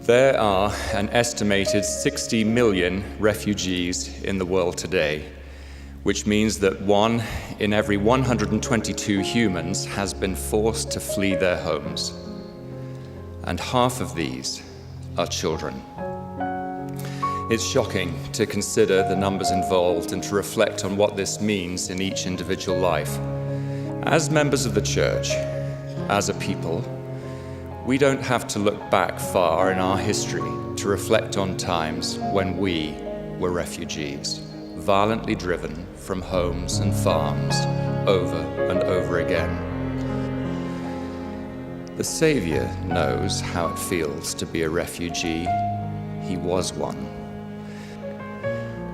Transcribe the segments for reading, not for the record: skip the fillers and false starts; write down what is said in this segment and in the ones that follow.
There are an estimated 60 million refugees in the world today, which means that 1 in every 122 humans has been forced to flee their homes. And half of these are children. It's shocking to consider the numbers involved and to reflect on what this means in each individual life. As members of the church, as a people, we don't have to look back far in our history to reflect on times when we were refugees, violently driven from homes and farms over and over again. The Savior knows how it feels to be a refugee. He was one.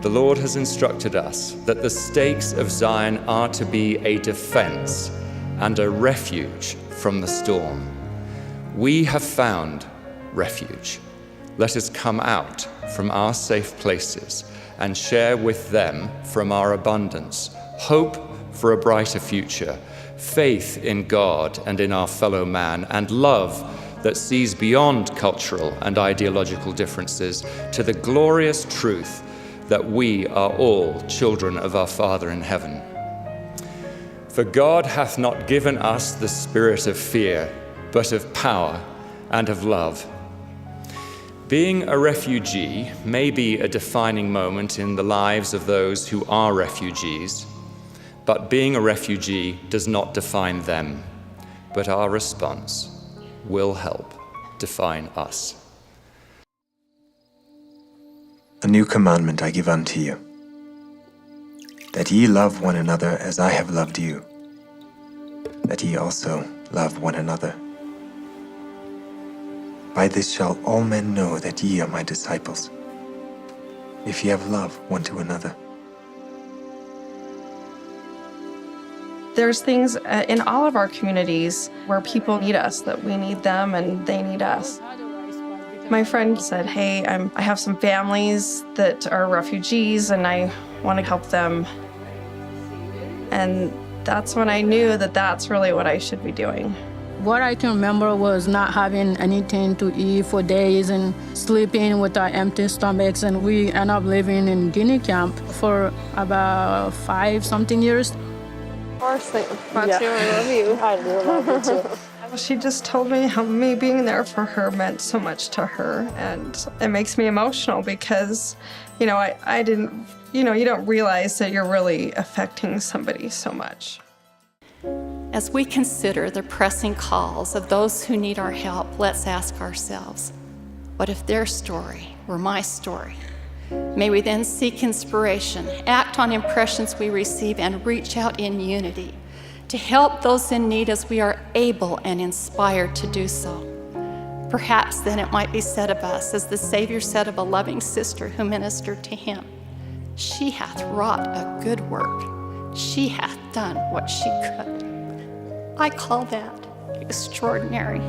The Lord has instructed us that the stakes of Zion are to be a defense and a refuge from the storm. We have found refuge. Let us come out from our safe places and share with them from our abundance, hope for a brighter future, faith in God and in our fellow man, and love that sees beyond cultural and ideological differences to the glorious truth that we are all children of our Father in heaven. For God hath not given us the spirit of fear, but of power and of love. Being a refugee may be a defining moment in the lives of those who are refugees, but being a refugee does not define them, but our response will help define us. A new commandment I give unto you, that ye love one another as I have loved you, that ye also love one another. By this shall all men know that ye are my disciples, if ye have love one to another. There's things in all of our communities where people need us, that we need them and they need us. My friend said, hey, I have some families that are refugees and I want to help them. And that's when I knew that that's really what I should be doing. What I can remember was not having anything to eat for days and sleeping with our empty stomachs, and we ended up living in Guinea camp for about 5-something years. Of course, Matthew, I love you. I do love you too. She just told me how me being there for her meant so much to her, and it makes me emotional because, I didn't, you don't realize that you're really affecting somebody so much. As we consider the pressing calls of those who need our help, let's ask ourselves, what if their story were my story? May we then seek inspiration, act on impressions we receive, and reach out in unity to help those in need as we are able and inspired to do so. Perhaps then it might be said of us, as the Savior said of a loving sister who ministered to him, she hath wrought a good work. She hath done what she could. I call that extraordinary.